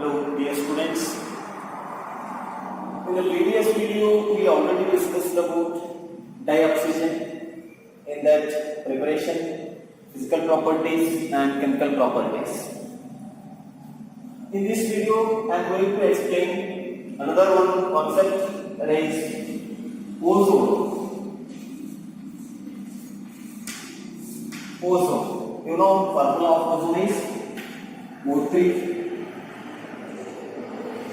Hello dear students. In the previous video we already discussed about dioxygen, in that preparation, physical properties and chemical properties. In this video I am going to explain another one concept, that is ozone. Ozone. You know formula of ozone is O3.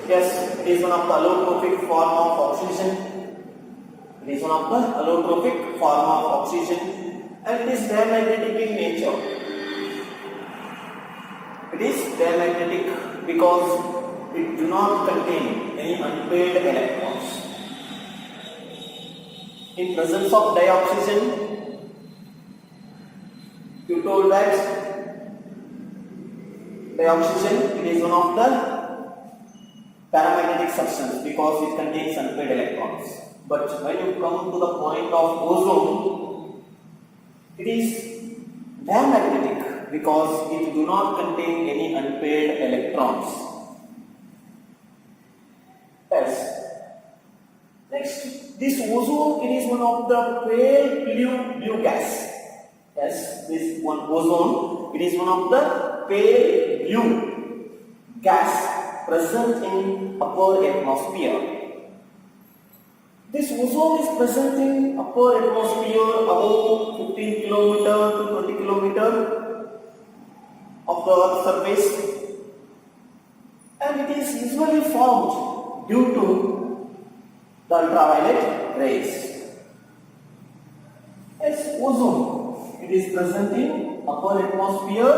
Yes, it is one of the allotrophic form of oxygen. It is one of the allotrophic form of oxygen, and it is diamagnetic in nature. It is diamagnetic because it do not contain any unpaired electrons. In presence of dioxygen, you told that dioxygen, it is one of the paramagnetic substance because it contains unpaired electrons. But when you come to the point of ozone, it is diamagnetic because it do not contain any unpaired electrons. Yes. Next, this ozone, it is one of the pale blue gas. Yes, this one ozone, it is one of the pale blue gas present in upper atmosphere. This ozone is present in upper atmosphere above 15 km to 20 km of the Earth's surface, and it is usually formed due to the ultraviolet rays. As ozone, it is present in upper atmosphere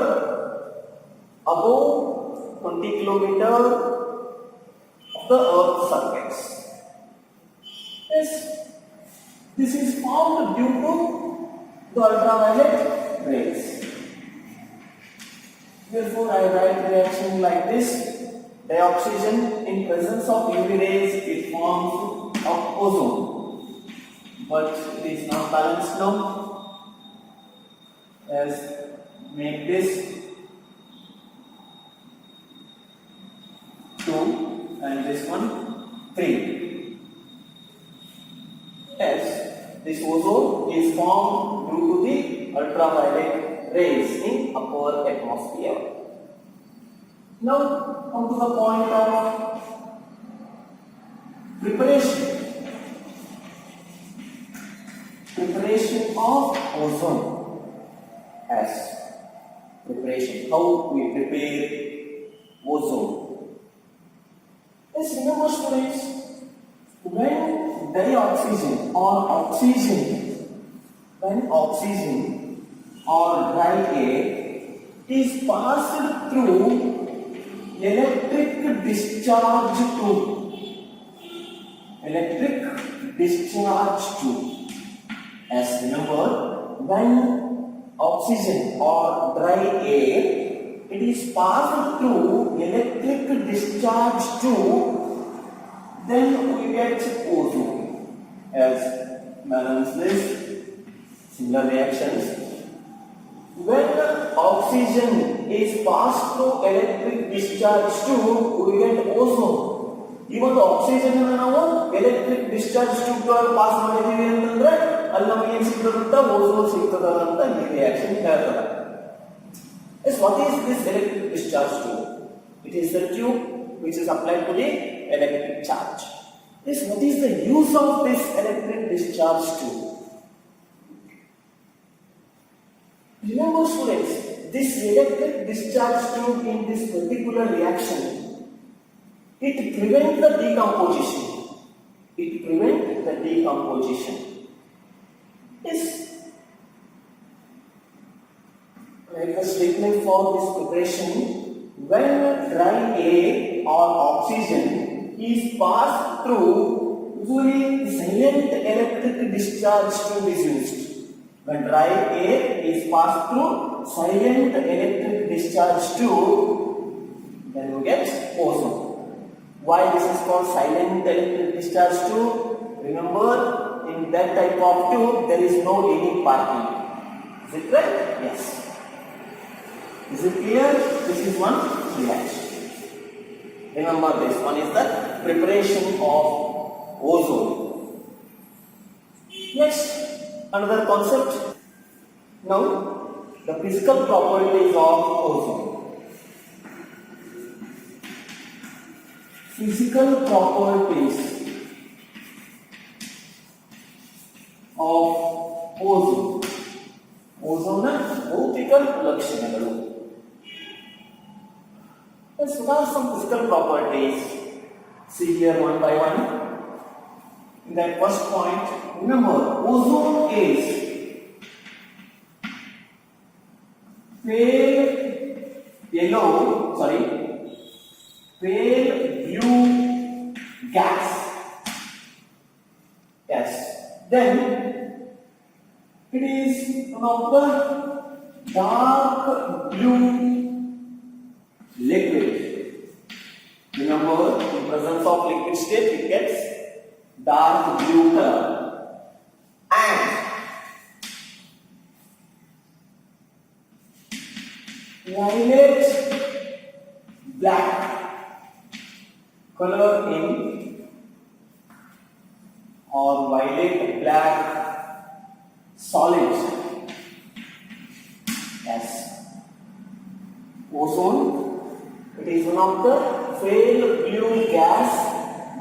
above 20 km of the Earth's surface. Yes, this is formed due to the ultraviolet rays. Therefore, I write reaction like this: dioxygen in presence of UV rays, it forms of ozone, but it is not balanced now. As make this 2 and this one 3. Yes, this ozone is formed due to the ultraviolet rays in upper atmosphere. Now come to the point of preparation. Preparation of ozone. As preparation, how we prepare ozone. Yes, remember students, when dioxygen or oxygen or dry air is passed through electric discharge tube. As remember, when oxygen or dry air, it is passed through electric discharge tube, then we get ozone. As balance this, similar reactions. When oxygen is passed through electric discharge tube, we get ozone. Even the oxygen ನಾವು electric discharge tube ಒಳಗೆ pass ಮಾಡಿದೀವಿ ಅಂತಂದ್ರೆ ಅಲ್ಲಿ ನಮಗೆ ಏನು ಸಿಗ್ತದಂತ ozone ಸಿಗ್ತದ ಅಂತ ಈ ರಿಯಾಕ್ಷನ್ ಹೇಳ್ತದೆ. Yes, what is this electric discharge tube? It is the tube which is applied to the electric charge. Yes, what is the use of this electric discharge tube? Remember students, this electric discharge tube in this particular reaction, it prevents the decomposition. Yes. Like a statement for this preparation, when dry air or oxygen is passed through, usually silent electric discharge tube is used. When dry air is passed through silent electric discharge tube, then you get ozone. Why this is called silent electric discharge tube? Remember, in that type of tube there is no any parking. Is it right? Yes. Is it clear? This is one reaction. Remember, this one is the preparation of ozone. Next, another concept. Now, the physical properties of ozone. Physical properties of ozone. Ozone ಭೌತಿಕ ಲಕ್ಷಣಗಳು. Let's look at some physical properties. See here one by one. In that first point, remember, ozone is pale blue gas. Yes. Then it is one of the dark blue liquid. Remember, in presence of liquid state, it gets dark blue color. And violet black color in, or violet black solid. Yes. Ozone, it is one of the pale blue gas,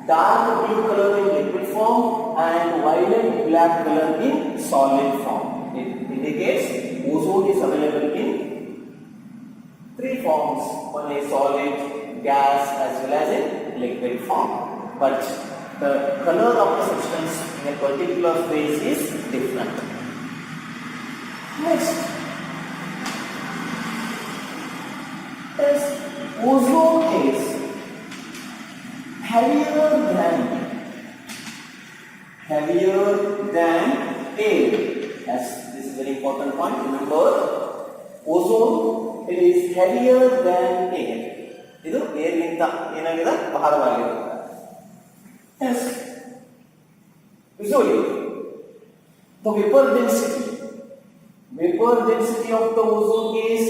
dark blue color in liquid form and violet black color in solid form. It indicates ozone is available in three forms. One is solid, gas as well as in liquid form. But the color of the substance in a particular phase is different. Next, as ozone is heavier than air. Yes, this is very important point. Remember, ozone, it is heavier than air. ಇದು air ಗಿಂತ ಏನಾಗಿದೆ ಭಾರವಾಗಿರುತ್ತೆ. Yes, visually, the vapor density of the ozone is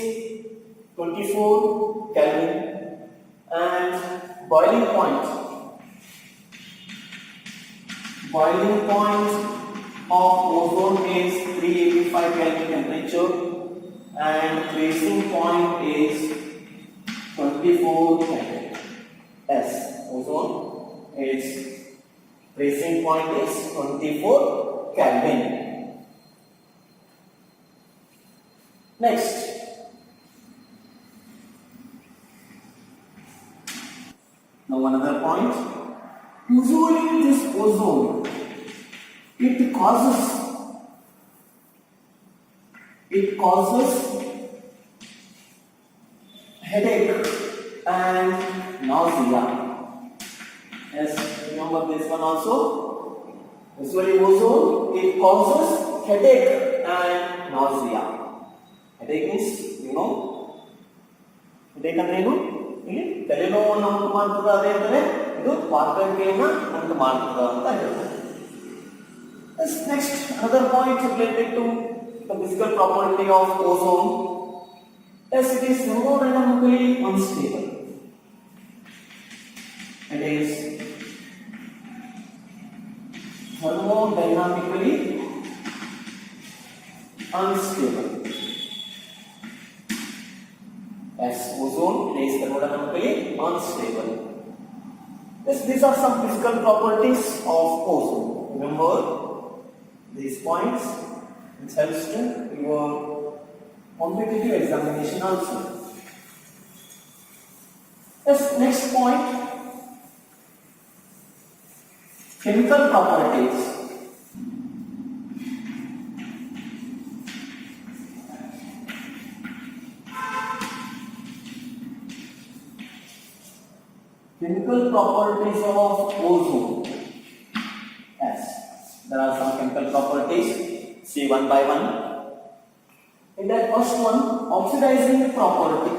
24 Kelvin and boiling point of ozone is 385 Kelvin temperature and freezing point is 24 Kelvin. Yes, ozone its freezing point is 24 Kelvin. Next, now another point. Usually this ozone, it causes headache and nausea. Yes, remember this one also. Usually ozone, it causes headache and nausea. Headache means, you know, headache ಅಂದ್ರೆ ಏನು? ಇಲ್ಲಿ ತಲೆನೋವನ್ನು ಉಂಟು ಮಾಡ್ತದೆ, ಅದೇ ಅಂದರೆ ಇದು ವಾಕರಿಕೆಯನ್ನು ಉಂಟು ಮಾಡ್ತದೆ ಅಂತ ಹೇಳ್ತಾರೆ. Next, another point related to the physical property of ozone. Yes, it is thermodynamically unstable. It is thermodynamically unstable. As ozone, it is thermodynamically unstable. Yes, these are some physical properties of ozone. Remember these points. It helps to your competitive examination also. Yes, next point. Chemical properties. Chemical properties of ozone. Yes, there are some chemical properties. See one by one. In that first one, oxidizing property.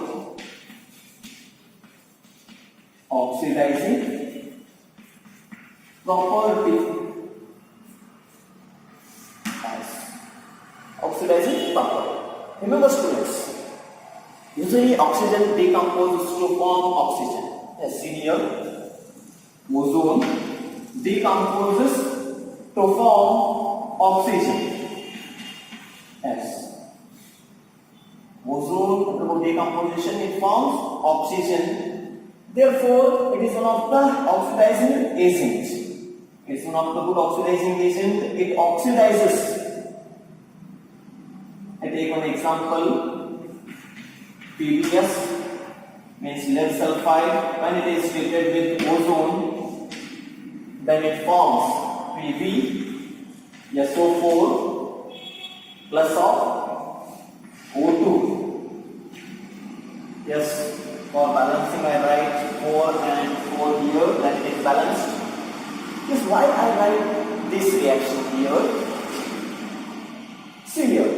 Oxidizing property. Yes. Oxidizing property. Remember students, usually oxygen decomposes to form oxygen. Yes, in here, ozone decomposes to form oxygen. Yes. Ozone undergo decomposition, it forms oxygen. Therefore, it is one of the oxidizing agents. It is one of the good oxidizing agent. It oxidizes. I take one example. PBS means lead sulfide. When it is treated with ozone, then it forms Pb SO4 plus of O2. Yes, for balancing I write 4 and 4 here, that is balanced. Yes, why I write this reaction here? See here.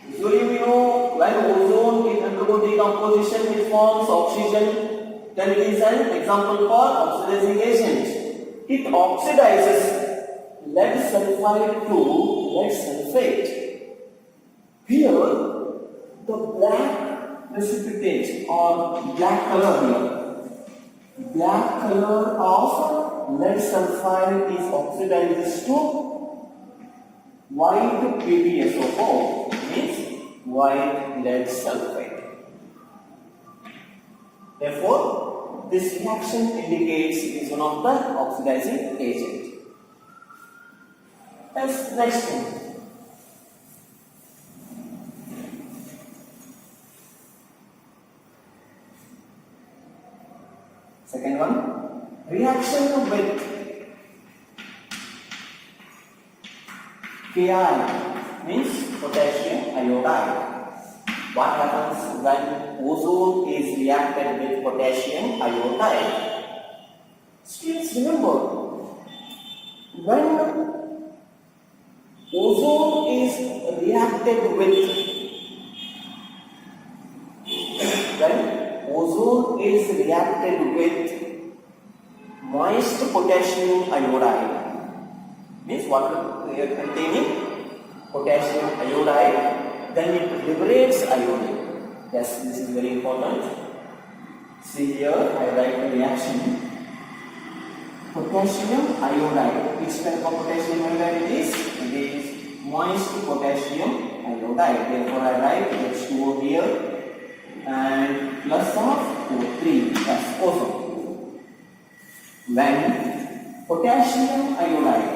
Usually we know when ozone is undergo decomposition, it forms oxygen. Then it is an example for oxidizing agent. It oxidizes lead sulfide to lead sulfate. Here, the black precipitate or black color here, black color of lead sulfide is oxidizes to white PbSO4, means white lead sulfide. Therefore, this reaction indicates it is one of the oxidizing agent. As next one. Second one, reaction with Ki means potassium iodide. What happens when ozone is reacted with potassium iodide? Students, remember, when ozone is reacted with moist potassium iodide, means water containing potassium iodide, then it liberates iodine. Yes, this is very important. See here, I write the reaction. Potassium iodide. Which type of potassium iodide it is? It is moist potassium iodide. Therefore, I write H2O here and plus of O3 as ozone. When potassium iodide,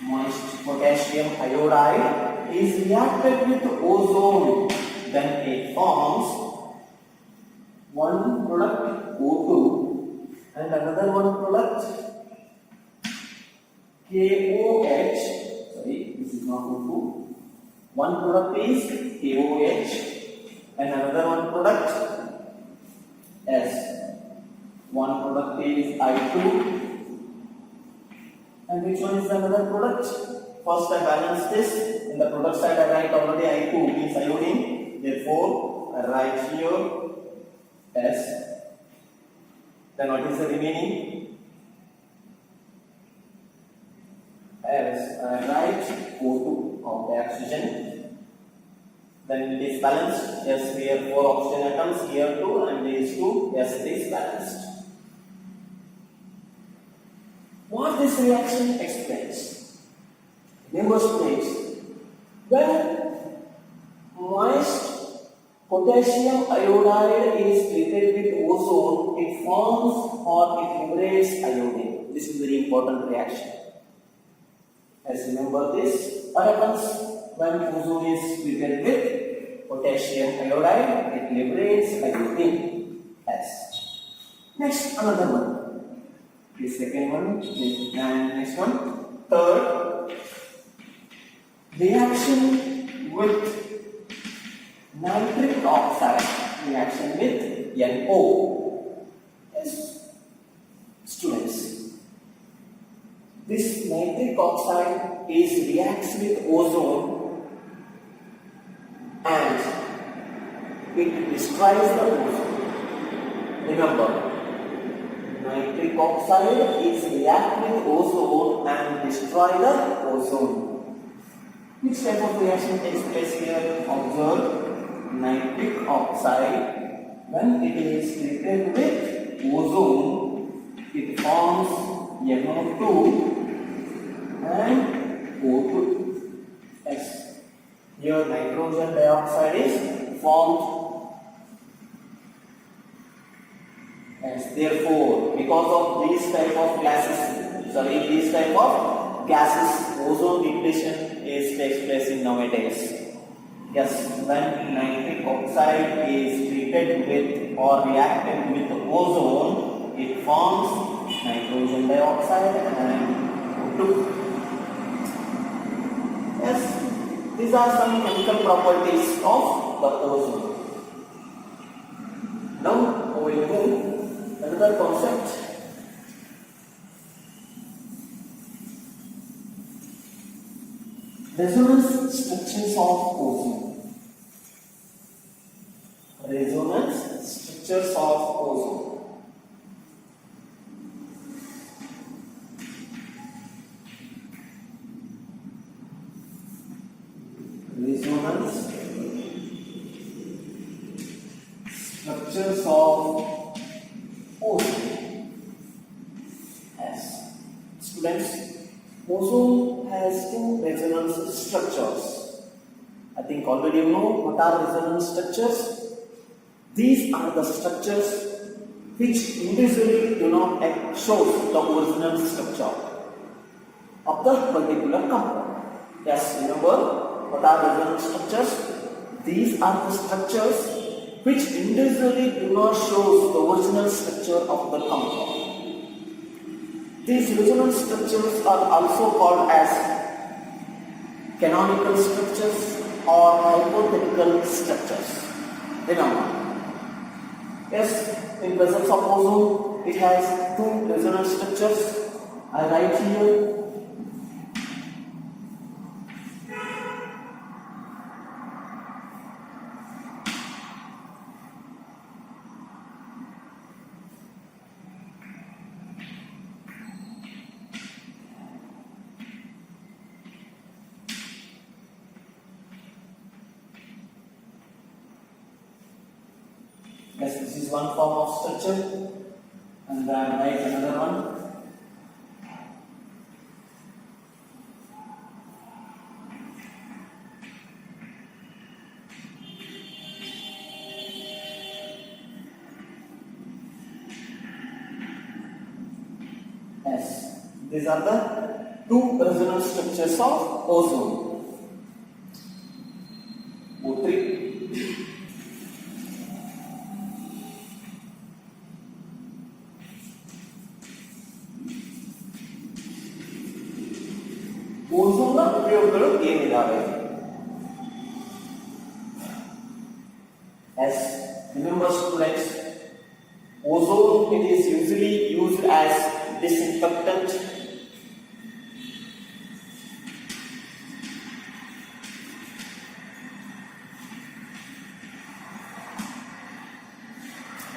moist potassium iodide is reacted with ozone, then it forms one product O2 and another one product KOH. Sorry, this is not O2. One product is KOH and another one product S. One product is I2 and which one is another product? First I balance this. In the product side I write already I2 means iodine. Therefore I write here S. Then what is the remaining? S. I write O2 of the oxygen. Then it is balanced. Yes, here 4 oxygen atoms, here 2 and these 2. Yes, it is balanced. What this reaction explains? Demonstrates when moist potassium iodide is treated with ozone, it forms or it liberates iodine. This is very important reaction. As remember this, what happens when ozone is treated with potassium iodide? It liberates iodine. Yes. Next, another one. The second one, and next one. Third, reaction with nitric oxide. Reaction with NO. Yes, students. This nitric oxide reacts with ozone and it destroys the ozone. Remember, nitric oxide react with ozone and destroy the ozone. Which type of reaction takes place here? Observe nitric oxide when it is treated with ozone, it forms NO2 and O2. Yes. Here nitrogen dioxide is formed. Yes. Therefore, because of these type of gases, ozone depletion takes place in nowadays. Yes, when nitric oxide is treated with or reacted with ozone, it forms nitrogen dioxide and O2. Yes, these are some chemical properties of the ozone. Now we will move another concept. Resonance structures of ozone. Resonance structures of ozone. Resonance structures of ozone. Yes. Students, ozone has two resonance structures. I think already you know what are resonance structures. These are the structures which individually do not show the original structure of the particular compound. Yes, remember what are resonance structures? These are the structures which individually do not show the original structure of the compound. These resonance structures are also called as canonical structures or hypothetical structures. Remember, yes, in presence of ozone, it has two resonance structures. I write here. Yes, this is one form of structure, and then I write another one. Yes, these are the two resonance structures of ozone. O3. ಓಝೋನ್ನ ಉಪಯೋಗಗಳು ಏನಿದಾವೆ? As remember students, ozone it is usually used as disinfectant,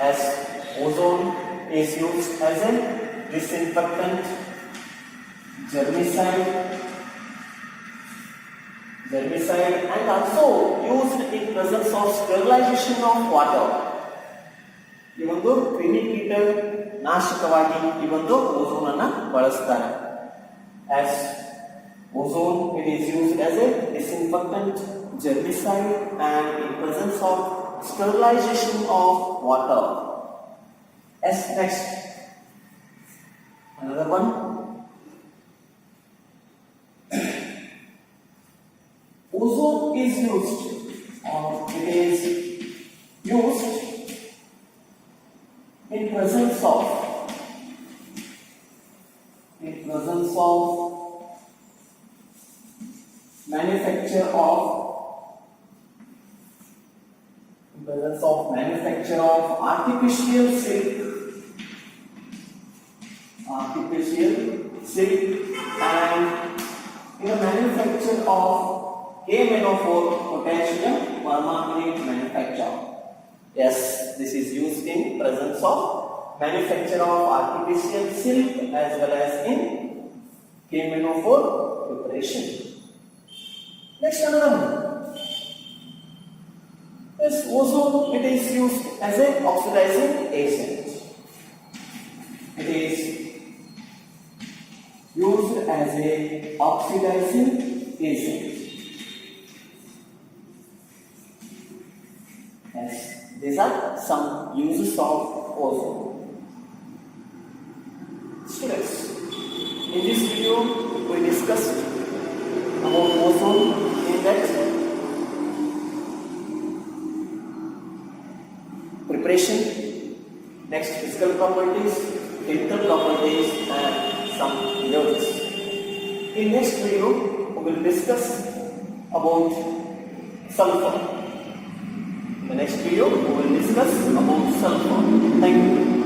as ozone is used as a disinfectant, germicide and also used in presence of sterilization of water. ಈ ಒಂದು ಕ್ರಿಮಿಕೀಟ ನಾಶಕವಾಗಿ ಈ ಒಂದು ozone ಅನ್ನು ಬಳಸ್ತಾರೆ. As ozone it is used as a disinfectant, germicide and in presence of sterilization of water. As next another one, ozone is used or it is used in presence of manufacture of artificial silk and in the manufacture of K-4 potassium permanganate manufacture. Yes, this is used in presence of manufacture of artificial silk as well as in K-4 preparation. Next another one. Yes, ozone it is used as a oxidizing agent. a oxidizing agent. Yes, these are some uses of ozone. Students, in this video we discussed about ozone in that preparation, next physical properties, chemical properties and some uses. In next video we will discuss about sulfur. In the next video we will discuss about sulfur. Thank you.